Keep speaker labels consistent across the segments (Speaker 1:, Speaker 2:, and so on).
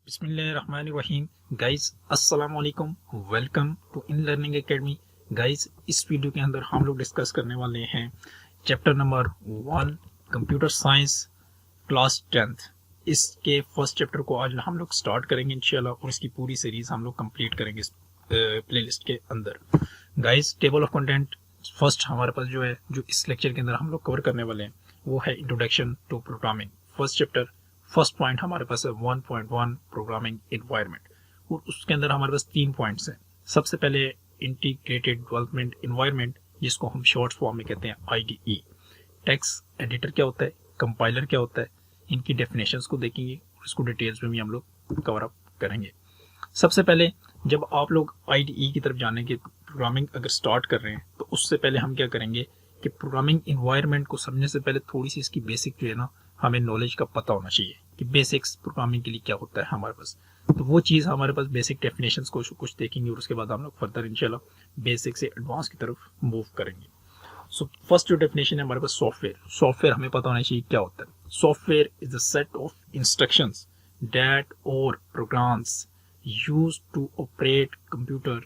Speaker 1: बिस्मिल्लाहिर्रहमानिर्रहीम। गाइस अस्सलाम वालेकुम, welcome to in learning academy. Guys इस वीडियो के अंदर हम लोग डिस्कस करने वाले हैं chapter number 1 computer science class 10th। इसके फर्स्ट चैप्टर को आज हम लोग स्टार्ट करेंगे इंशाल्लाह, और इसकी पूरी सीरीज हम लोग कंप्लीट करेंगे इस प्लेलिस्ट के अंदर। Guys table of content first हमारे पास जो है, जो इस लेक्चर के अंदर हम लोग कवर करने वाले हैं वो है introduction to programming. First chapter first point हमारे पास है 1.1 प्रोग्रामिंग एनवायरनमेंट, और उसके अंदर हमारे पास 3 पॉइंट्स हैं। सबसे पहले इंटीग्रेटेड डेवलपमेंट एनवायरनमेंट, जिसको हम शॉर्ट फॉर्म में कहते हैं IDE। टेक्स्ट एडिटर क्या होता है, कंपाइलर क्या होता है, इनकी डेफिनेशंस को देखेंगे और इसको डिटेल्स में भी हम लोग कवर अप करेंगे। सबसे पहले जब आप लोग IDE की तरफ जाने के प्रोग्रामिंग अगर स्टार्ट कर रहे हैं, तो उससे पहले हम क्या करेंगे कि प्रोग्रामिंग एनवायरनमेंट को समझने से पहले थोड़ी सी इसकी बेसिक जो है ना, हमें नॉलेज का पता होना चाहिए कि बेसिक्स प्रोग्रामिंग के लिए क्या होता है हमारे पास। तो वो चीज़ हमारे पास बेसिक डेफिनेशंस को कुछ देखेंगे, और उसके बाद हम लोग फर्दर इंशाल्लाह बेसिक से एडवांस की तरफ मूव करेंगे। सो फर्स्ट जो डेफिनेशन है हमारे पास सॉफ्टवेयर। सॉफ्टवेयर हमें पता होना चाहिए क्या होता है। Software is the set of instructions that और programs used to operate computer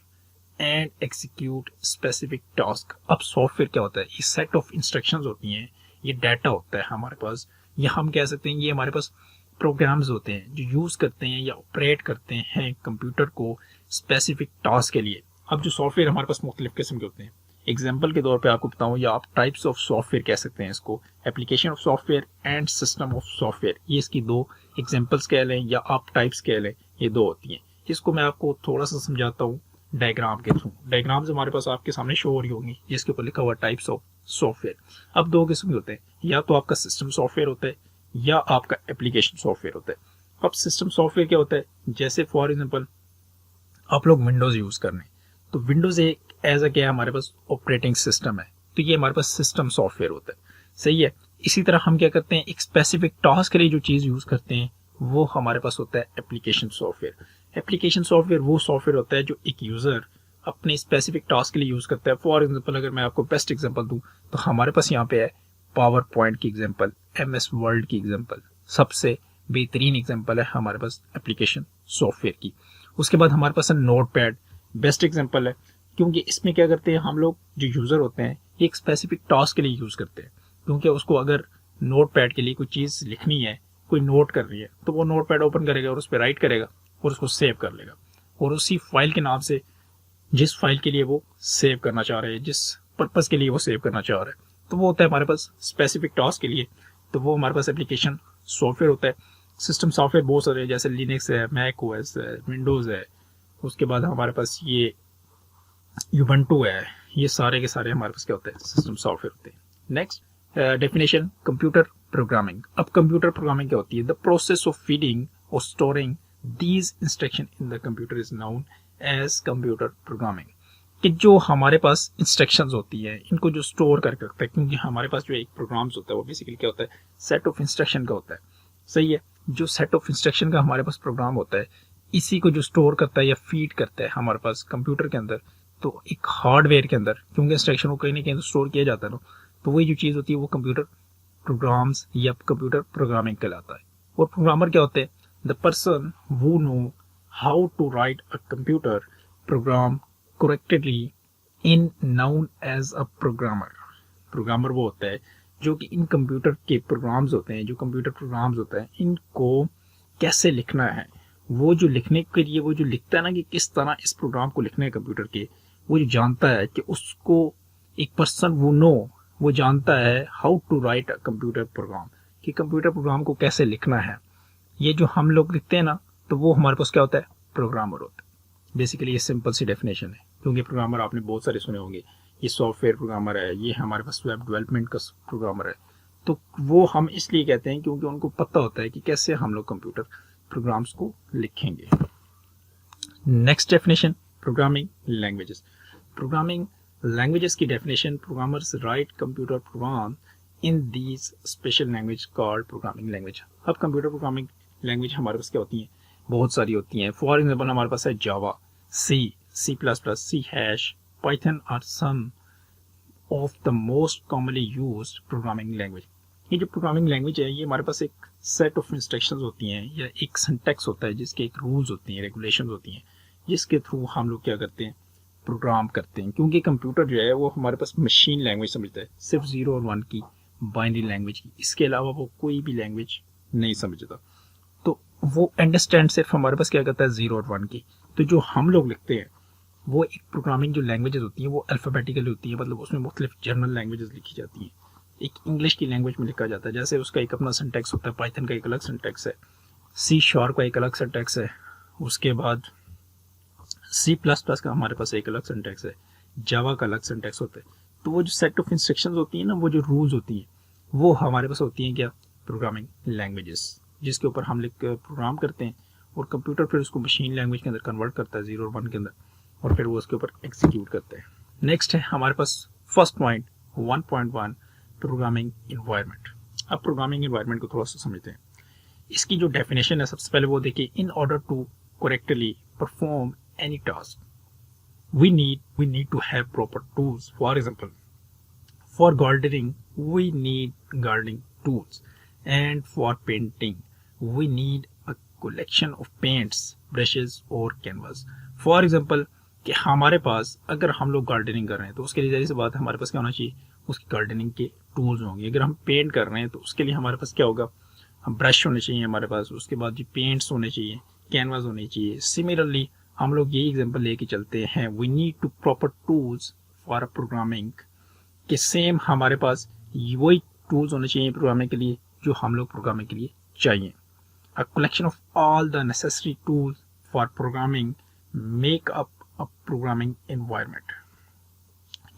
Speaker 1: and execute specific task. अब सॉफ्टवेयर क्या होता है, ये सेट ऑफ इंस्ट्रक्शंस होती हैं, ये डाटा होता है हमारे पास, या हम कह सकते हैं ये हमारे पास प्रोग्राम्स होते हैं जो यूज करते हैं या ऑपरेट करते हैं कंप्यूटर को स्पेसिफिक टास्क के लिए। अब जो सॉफ्टवेयर हमारे पास मुख्तलिफ किस्म के होते हैं, एग्जाम्पल के तौर पे आपको बताऊं, या आप टाइप्स ऑफ सॉफ्टवेयर कह सकते हैं इसको, application of software and system of software. ये इसकी दो एग्जाम्पल्स कह लें या आप टाइप्स कह लें, ये दो होती हैं। इसको मैं आपको थोड़ा सा समझाता हूँ डायग्राम के थ्रू। डायग्राम्स हमारे पास आपके सामने शो हो रही होंगी, जिसके ऊपर लिखा हुआ टाइप्स ऑफ सॉफ्टवेयर। अब दो किस्म के होते हैं, या तो आपका सिस्टम सॉफ्टवेयर होता है या आपका एप्लीकेशन सॉफ्टवेयर होता है। अब सिस्टम सॉफ्टवेयर क्या होता है, जैसे फॉर एग्जांपल आप लोग विंडोज यूज कर रहे हैं, तो विंडोज एक एज अ क्या हमारे पास ऑपरेटिंग सिस्टम है, तो ये हमारे पास सिस्टम सॉफ्टवेयर होता है। सही है। इसी तरह हम क्या करते हैं, एक स्पेसिफिक टास्क के लिए जो चीज यूज करते हैं वो हमारे पास होता है एप्लीकेशन सॉफ्टवेयर। एप्लीकेशन सॉफ्टवेयर वो सॉफ्टवेयर होता है जो एक यूजर अपने स्पेसिफिक टास्क के लिए यूज करता है। फॉर एग्जांपल अगर मैं आपको बेस्ट एग्जांपल दूं, तो हमारे पास यहाँ पे है पावर पॉइंट की एग्जांपल, MS वर्ल्ड की एग्जांपल, सबसे बेहतरीन एग्जांपल है हमारे पास एप्लीकेशन सॉफ्टवेयर की। उसके बाद हमारे पास है नोटपैड, बेस्ट एग्जांपल है, क्योंकि इसमें क्या करते हैं हम लोग, जो यूजर होते हैं एक स्पेसिफिक टास्क के लिए यूज करते हैं, क्योंकि उसको अगर नोटपैड के लिए कोई चीज लिखनी है, कोई नोट कर रही है, तो वो नोटपैड ओपन करेगा और उस पर राइट करेगा और उसको सेव कर लेगा, और उसी फाइल के नाम से जिस फाइल के लिए वो सेव करना चाह रहे हैं, जिस पर्पस के लिए वो सेव करना चाह रहे हैं, तो वो होता है हमारे पास स्पेसिफिक टास्क के लिए, तो वो हमारे पास एप्लीकेशन सॉफ्टवेयर होता है। सिस्टम सॉफ्टवेयर बहुत सारे हैं, जैसे लिनक्स है, मैक OS है, विंडोज है, उसके बाद हमारे पास ये यूबंटू है, ये सारे के सारे हमारे पास क्या होते हैं, सिस्टम सॉफ्टवेयर होते हैं। Next definition computer programming. अब कंप्यूटर प्रोग्रामिंग क्या होती है, द प्रोसेस ऑफ फीडिंग और storing these instruction in the computer is known as computer programming. कि जो हमारे पास इंस्ट्रक्शंस होती है, इनको जो स्टोर करके रखता है, क्योंकि हमारे पास जो एक प्रोग्राम्स होता है वो बेसिकली क्या होता है, सेट ऑफ इंस्ट्रक्शन का होता है। सही है। जो सेट ऑफ इंस्ट्रक्शन का हमारे पास प्रोग्राम होता है, इसी को जो स्टोर करता है या फीड करता है हमारे पास कंप्यूटर के अंदर, तो एक हार्डवेयर के अंदर, क्योंकि इंस्ट्रक्शन को कहीं ना कहीं स्टोर किया जाता है ना, तो वही जो चीज होती है वो कंप्यूटर प्रोग्राम्स या कंप्यूटर प्रोग्रामिंग कहलाता है। और प्रोग्रामर क्या होते हैं, the person who know how to write a computer program correctly in known as a programmer. Programmer वो होता है जो कि इन कंप्यूटर के प्रोग्राम्स होते हैं, जो कंप्यूटर प्रोग्राम्स होते हैं, इनको कैसे लिखना है, वो जो लिखने के लिए वो जो लिखता है ना, कि किस तरह इस प्रोग्राम को लिखना है कंप्यूटर के, वो जो जानता है कि उसको एक पर्सन वो नो, वो जानता है how to write a computer program, कि कंप्यूटर प्रोग्राम को कैसे लिखना है। ये जो हम लोग लिखते हैं ना, तो वो हमारे पास क्या होता है, प्रोग्रामर होता है। बेसिकली ये सिंपल सी डेफिनेशन है, क्योंकि प्रोग्रामर आपने बहुत सारे सुने होंगे, ये सॉफ्टवेयर प्रोग्रामर है, ये हमारे पास वेब डेवलपमेंट का प्रोग्रामर है, तो वो हम इसलिए कहते हैं क्योंकि उनको पता होता है कि कैसे हम लोग कंप्यूटर प्रोग्राम्स को लिखेंगे। Next definition programming languages. Programming languages की definition, programmers write computer program in these special language called programming language. अब कंप्यूटर प्रोग्रामिंग लैंग्वेज हमारे पास क्या होती हैं, बहुत सारी होती हैं। फॉर एग्जाम्पल हमारे पास है जावा, C++, C#, Python are some of the most commonly used programming language। ये जो प्रोग्रामिंग लैंग्वेज है ये हमारे पास एक सेट ऑफ इंस्ट्रक्शंस होती हैं या एक सिंटैक्स होता है जिसके एक रूल्स होती हैं, रेगुलेशंस होती हैं, जिसके थ्रू हम लोग क्या करते हैं, प्रोग्राम करते हैं। क्योंकि कंप्यूटर जो है वो हमारे पास मशीन लैंग्वेज समझता है, सिर्फ 0 और 1 की बाइनरी लैंग्वेज की, इसके अलावा वो कोई भी लैंग्वेज नहीं समझता। तो वो अंडरस्टैंड सिर्फ हमारे पास क्या करता है 0 और 1 की। तो जो हम लोग लिखते हैं वो एक प्रोग्रामिंग जो लैंग्वेजेस होती हैं वो अल्फ़ाबेटिकल होती है, मतलब उसमें मुख्तलिफ जर्नल लैंग्वेजेस लिखी जाती हैं। एक इंग्लिश की लैंग्वेज में लिखा जाता है, जैसे उसका एक अपना सिंटैक्स होता है, पाइथन का एक अलग सिंटैक्स है, सी शार्प का एक अलग सिंटैक्स है, उसके बाद सी प्लस प्लस का हमारे पास एक अलग सिंटैक्स है, जावा का अलग सिंटैक्स होता है। तो वो जो सेट ऑफ इंस्ट्रक्शंस होती हैं ना, वो जो रूल्स होती हैं वो हमारे पास होती हैं क्या, प्रोग्रामिंग लैंग्वेजेस, जिसके ऊपर हम लिख कर प्रोग्राम करते हैं और कंप्यूटर फिर उसको मशीन लैंग्वेज के अंदर कन्वर्ट करता है 0 और 1 के अंदर, और फिर वो उसके ऊपर एग्जीक्यूट करते हैं। नेक्स्ट है हमारे पास फर्स्ट पॉइंट 1.1 प्रोग्रामिंग इन्वायरमेंट। अब प्रोग्रामिंग इन्वायरमेंट को थोड़ा सा समझते हैं। इसकी जो डेफिनेशन है सबसे पहले वो देखिए, in order to correctly perform any task we need to have proper tools. For example, for gardening we need gardening tools, and for painting we need a collection of paints, brushes और canvas. For example, कि हमारे पास अगर हम लोग gardening कर रहे हैं तो उसके लिए जाहिर सी बात है हमारे पास क्या होना चाहिए, उसकी गार्डनिंग के टूल्स होंगे। अगर हम पेंट कर रहे हैं तो उसके लिए हमारे पास क्या होगा, हम ब्रश होने चाहिए हमारे पास, उसके बाद जी पेंट्स होने चाहिए, कैनवास होने चाहिए। सिमिलरली हम लोग यही एग्जांपल लेके चलते हैं, we need to proper tools for programming, के सेम हमारे पास वही टूल्स होने चाहिए प्रोग्रामिंग के लिए जो हम लोग प्रोग्रामिंग के लिए चाहिए। A collection of all the necessary tools for programming make up a programming environment,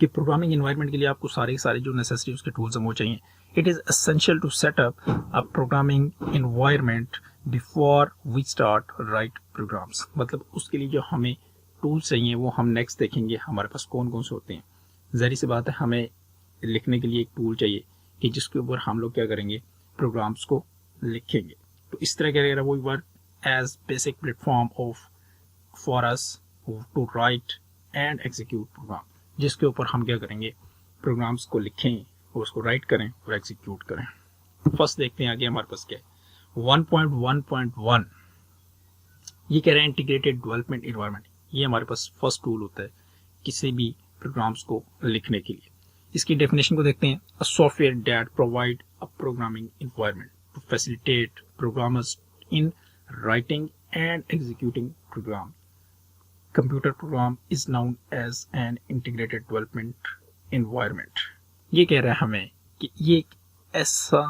Speaker 1: कि प्रोग्रामिंग एनवायरनमेंट के लिए आपको सारे के सारे जो नेसेसरी उसके टूल्स हैं वो चाहिए। It is essential to set up a programming environment before we start write programs, मतलब उसके लिए जो हमें टूल्स चाहिए वो हम नेक्स्ट देखेंगे हमारे पास कौन कौन से होते हैं। ज़ाहिर सी बात है हमें लिखने के लिए एक टूल चाहिए कि जिसके ऊपर हम लोग क्या करेंगे, प्रोग्राम्स को लिखेंगे। तो इस तरह का वो work as basic platform of for us to write and execute program, जिसके ऊपर हम क्या करेंगे, प्रोग्राम्स को लिखें और उसको राइट करें और एग्जीक्यूट करें। फर्स्ट देखते हैं आगे हमारे पास क्या है। 1.1.1 ये कह रहे हैं इंटीग्रेटेड डेवलपमेंट एनवायरनमेंट। ये हमारे पास फर्स्ट टूल होता है किसी भी प्रोग्राम्स को लिखने के लिए। इसकी डेफिनेशन को देखते हैं, a software that provide a programming environment to facilitate programmers in writing and executing program. Computer program is known as an integrated development environment. ये कह रहा है हमें कि ये एक ऐसा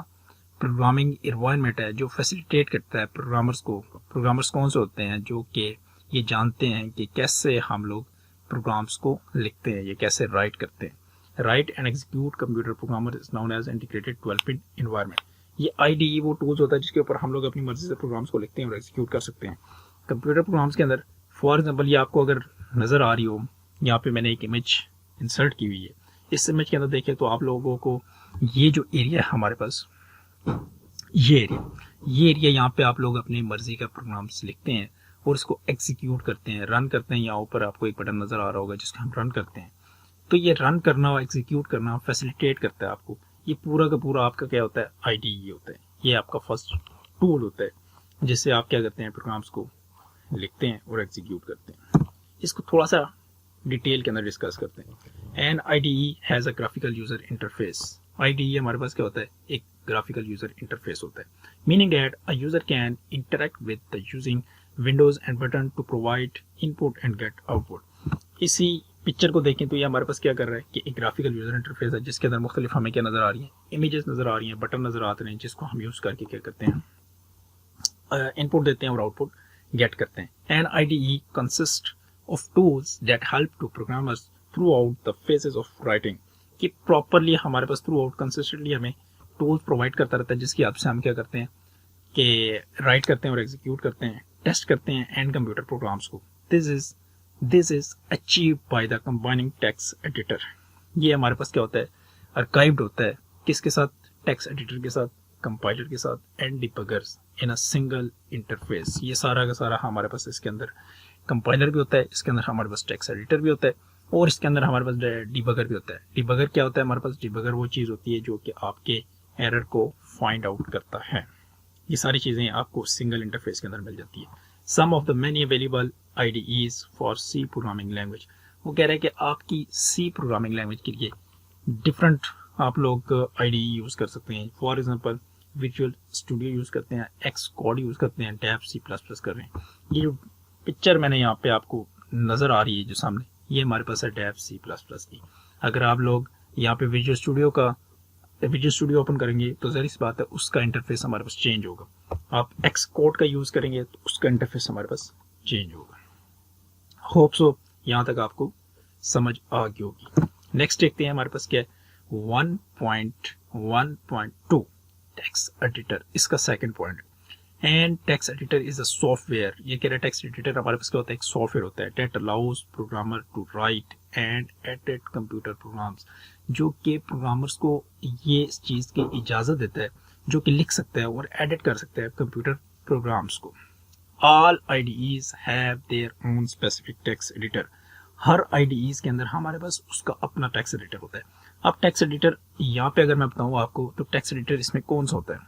Speaker 1: प्रोग्रामिंग एनवायरनमेंट है जो फैसिलिटेट करता है प्रोग्रामर्स को। प्रोग्रामर्स कौन से होते हैं, जो कि ये जानते हैं कि कैसे हम लोग प्रोग्राम्स को लिखते हैं, ये कैसे राइट करते हैं। Write and execute computer programmer is known as integrated development environment. ये आईडीई वो टूल्स होता है जिसके ऊपर हम लोग अपनी मर्जी से प्रोग्राम्स को लिखते हैं और एग्जीक्यूट कर सकते हैं। कंप्यूटर प्रोग्राम्स के अंदर फॉर एग्जाम्पल ये आपको अगर नज़र आ रही हो, यहाँ पे मैंने एक इमेज इंसर्ट की हुई है। इस इमेज के अंदर देखें तो आप लोगों को ये जो एरिया है हमारे पास, ये एरिया यहाँ पे आप लोग अपनी मर्जी का प्रोग्राम्स लिखते हैं और इसको एग्जीक्यूट करते हैं, रन करते हैं। यहाँ ऊपर आपको एक बटन नज़र आ रहा होगा जिसको हम रन करते हैं। तो ये रन करना और एग्जीक्यूट करना फैसिलिटेट करता है आपको। ये पूरा का पूरा आपका क्या होता है, आईडीई होता है। ये आपका फर्स्ट टूल होता है जिससे आप क्या करते हैं, प्रोग्राम्स को लिखते हैं और एग्जीक्यूट करते हैं। इसको थोड़ा सा डिटेल के अंदर डिस्कस करते हैं। An IDE has a graphical user interface. IDE हमारे पास क्या होता है, एक ग्राफिकल यूजर इंटरफेस होता है, meaning that a user can interact with the using windows and button to provide input and get output. इसी पिक्चर को देखें तो ये हमारे पास क्या कर रहा है कि एक ग्राफिकल यूजर इंटरफेस है जिसके अंदर मुख्तलिफ हमें क्या नजर आ रही है, इमेजेस नजर आ रही हैं, बटन नजर आते हैं, जिसको हम यूज करके क्या करते हैं, इनपुट देते हैं और आउटपुट गेट करते हैं। An IDE consist of tools that help to programmers throughout the phases of writing, कि प्रॉपरली हमारे पास थ्रू आउट कंसिस्टेंटली हमें टूल्स प्रोवाइड करता रहता है जिसकी हेल्प से हम क्या करते हैं कि राइट करते हैं और एग्जीक्यूट करते हैं, टेस्ट करते हैं एंड कंप्यूटर प्रोग्राम्स को। This is achieve by the combining text editor. ये हमारे पास क्या होता है, आर्काइव्ड होता है किसके साथ, टेक्स्ट एडिटर के साथ, कंपाइलर के साथ and debuggers in a single interface. ये सारा का सारा हमारे पास इसके अंदर कंपाइलर भी होता है, इसके अंदर हमारे पास टेक्स्ट एडिटर भी होता है और इसके अंदर हमारे पास डिबगर भी होता है। डिबगर क्या होता है हमारे पास, डिबगर वो चीज़ होती है जो कि आपके एरर को फाइंड आउट करता है। ये सारी चीज़ें आपको सिंगल इंटरफेस के अंदर मिल जाती है। Some of the many available IDEs for C programming language, वो कह रहे हैं कि आपकी सी प्रोग्रामिंग लैंग्वेज के लिए डिफरेंट आप लोग IDE यूज़ कर सकते हैं। For example visual studio use करते हैं, Xcode यूज़ करते हैं, डैप C++ कर रहे हैं। ये जो पिक्चर मैंने यहाँ पे आपको नज़र आ रही है जो सामने, ये हमारे पास है डैप C++ की। अगर आप लोग यहाँ पे विजुअल स्टूडियो ओपन करेंगे तो ज़ाहिर सी बात है उसका इंटरफेस हमारे पास चेंज होगा। आप Xcode का यूज़ करेंगे तो उसका इंटरफेस हमारे पास चेंज होगा। होप सो यहाँ तक आपको समझ आ गई होगी। नेक्स्ट देखते हैं हमारे पास क्या है, 1.1.2 टेक्स्ट एडिटर, इसका second point. And text editor is a software, ये कह रहे हैं टेक्स्ट एडिटर हमारे पास क्या होता है, एक सॉफ्टवेयर होता है that allows programmer to write and edit computer programs, जो कि प्रोग्रामर्स को ये चीज़ की इजाज़त देता है जो कि लिख सकता है और एडिट कर सकता है कंप्यूटर प्रोग्राम्स को। All IDEs have their own specific text editor, her IDEs के अंदर हमारे पास उसका अपना टेक्स्ट एडिटर होता है। अब टेक्स्ट एडिटर यहाँ पे अगर मैं बताऊँ आपको तो टेक्स्ट एडिटर इसमें कौन सा होता है,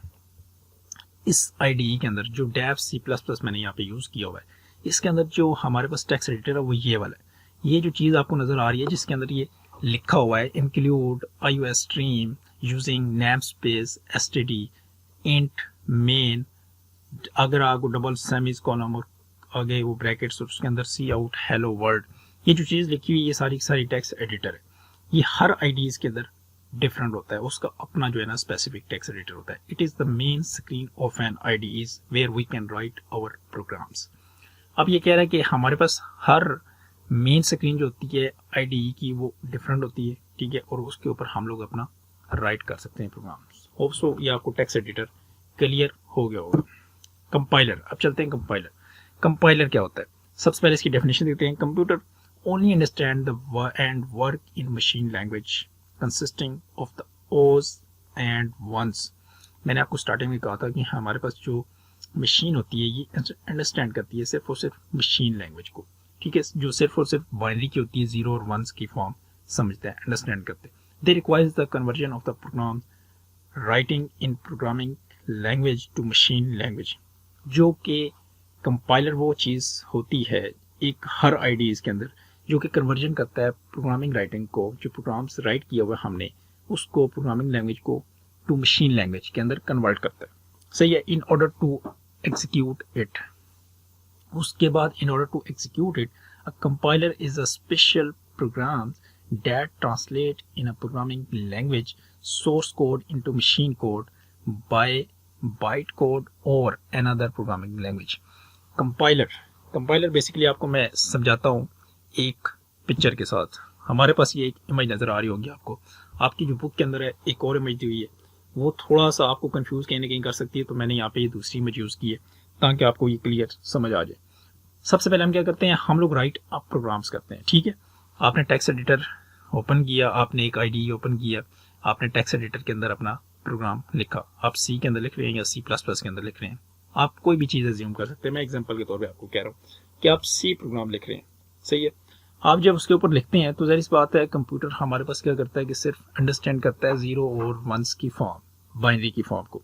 Speaker 1: इस IDE के अंदर जो डैप C++ मैंने यहाँ पे यूज़ किया हुआ है, इसके अंदर जो हमारे पास टेक्स्ट एडिटर है वो ये वाला है। ये जो चीज़ आपको नज़र आ रही है जिसके अंदर ये लिखा हुआ है include iOS stream using name space std int main, अगर आपको डबल सेमीज कॉलम और आगे वो ब्रैकेट्स और उसके अंदर सी आउट हेलो वर्ल्ड, ये जो चीज़ लिखी हुई ये सारी सारी टेक्स्ट एडिटर है। ये हर IDEs के अंदर डिफरेंट होता है, उसका अपना जो है ना स्पेसिफिक टेक्स्ट एडिटर होता है। It is the main screen of an IDEs where we can write our programs. अब ये कह रहा है कि हमारे पास हर मेन स्क्रीन जो होती है IDE की वो डिफरेंट होती है, ठीक है, और उसके ऊपर हम लोग अपना राइट कर सकते हैं प्रोग्राम्स। होप सो ये आपको टेक्स्ट एडिटर क्लियर हो गया होगा। कंपाइलर, अब चलते हैं कंपाइलर। कंपाइलर क्या होता है, सबसे पहले इसकी डेफिनेशन देते हैं। Computer only understand the end work in machine language consisting of the ओज एंड वंस। मैंने आपको स्टार्टिंग में कहा था कि हमारे पास जो मशीन होती है ये अंडरस्टैंड करती है सिर्फ और सिर्फ मशीन लैंग्वेज को, ठीक है, जो सिर्फ और सिर्फ बाइनरी की होती है, जीरो और वंस की फॉर्म समझते हैं, अंडरस्टैंड करते हैं। They requires the conversion of the program writing in programming language to machine language, जो कि कंपाइलर वो चीज़ होती है एक हर IDEs के अंदर जो कि कन्वर्जन करता है प्रोग्रामिंग राइटिंग को, जो प्रोग्राम्स राइट किया हुआ हमने उसको प्रोग्रामिंग लैंग्वेज को टू मशीन लैंग्वेज के अंदर कन्वर्ट करता है, सही है, in order to execute it. उसके बाद in order to execute it a compiler is a special program that translate in a programming language source code into machine code by byte code और another programming language. Compiler basically आपको मैं समझाता हूँ एक picture के साथ। हमारे पास ये एक इमेज नज़र आ रही होगी आपको, आपकी जो बुक के अंदर है एक और इमेज दी हुई है, वो थोड़ा सा आपको कंफ्यूज कहीं ना कहीं कर सकती है, तो मैंने यहाँ पे ये दूसरी इमेज यूज़ की है ताकि आपको ये क्लियर समझ आ जाए। सबसे पहले हम क्या करते हैं, हम लोग राइट अप प्रोग्राम्स करते हैं, ठीक है। आपने टेक्स्ट एडिटर ओपन किया, आपने एक IDE ओपन किया, आपने टेक्स्ट एडिटर के अंदर अपना प्रोग्राम लिखा, आप सी के अंदर लिख रहे हैं या C++ के अंदर लिख रहे हैं, आप कोई भी चीज़ अज्यूम कर सकते हैं। मैं एग्जांपल के तौर पे आपको कह रहा हूँ कि आप सी प्रोग्राम लिख रहे हैं, सही है। आप जब उसके ऊपर लिखते हैं तो ज़ाहिर सी बात है कंप्यूटर हमारे पास क्या करता है कि सिर्फ अंडरस्टैंड करता है जीरो और वंस की फॉर्म, बाइनरी की फॉर्म को,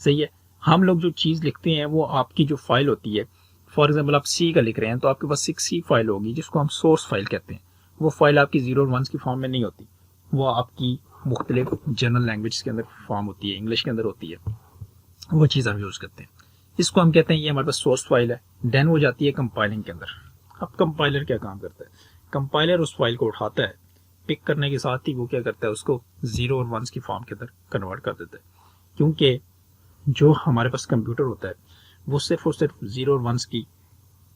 Speaker 1: सही है। हम लोग जो चीज़ लिखते हैं वो आपकी जो फाइल होती है, फॉर एग्जाम्पल आप सी का लिख रहे हैं तो आपके पास एक सी फाइल होगी जिसको हम सोर्स फाइल कहते हैं। वो फाइल आपकी जीरो और वंस की फॉर्म में नहीं होती, वो आपकी मुख्तलिफ जनरल लैंग्वेज के अंदर फॉर्म होती है, इंग्लिश के अंदर होती है, वो चीज़ हम यूज़ करते हैं। इसको हम कहते हैं ये हमारे पास सोर्स फाइल है। देन वो जाती है कंपाइलिंग के अंदर। अब कंपाइलर क्या काम करता है, कंपाइलर उस फाइल को उठाता है, पिक करने के साथ ही वो क्या करता है उसको जीरो और वंस की फॉर्म के अंदर कन्वर्ट कर देता है, क्योंकि जो हमारे पास कंप्यूटर होता है वो सिर्फ और सिर्फ जीरो और वंस की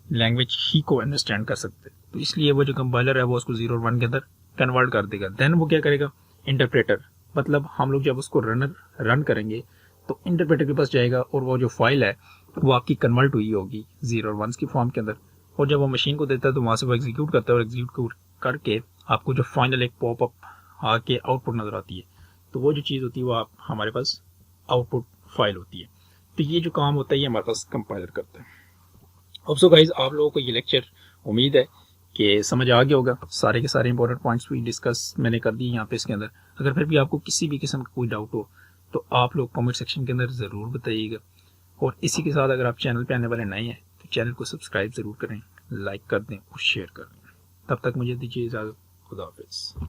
Speaker 1: लैंग्वेज ही को अंडरस्टैंड कर सकते हैं, तो इसलिए वो जो कंपाइलर है वो उसको जीरो और वन के अंदर कन्वर्ट कर देगा। देन वो क्या करेगा, इंटरप्रेटर, मतलब हम लोग जब उसको रन करेंगे तो इंटरप्रेटर के पास जाएगा और वो जो फाइल है वो आपकी कन्वर्ट हुई होगी जीरो और वंस की फॉर्म के अंदर, और जब वो मशीन को देता है तो वहाँ से वो एग्जीक्यूट करता है और एग्जीक्यूट करके आपको जो फाइनल एक पॉपअप आके आउटपुट नज़र आती है, तो वो जो चीज़ होती है वो आप हमारे पास आउटपुट फाइल होती है। तो ये जो काम होता है ये हमारे पास कंपाइलर करता है। अब सो गाइज आप लोगों को ये लेक्चर उम्मीद है कि समझ आ गया होगा, सारे के सारे इंपॉर्टेंट पॉइंट्स भी डिस्कस मैंने कर दिए यहाँ पे इसके अंदर। अगर फिर भी आपको किसी भी किस्म का कोई डाउट हो तो आप लोग कमेंट सेक्शन के अंदर ज़रूर बताइएगा। और इसी के साथ अगर आप चैनल पे आने वाले नए हैं तो चैनल को सब्सक्राइब ज़रूर करें, लाइक कर दें और शेयर कर दें। तब तक मुझे दीजिए इजाज़त। खुदा हाफिज़।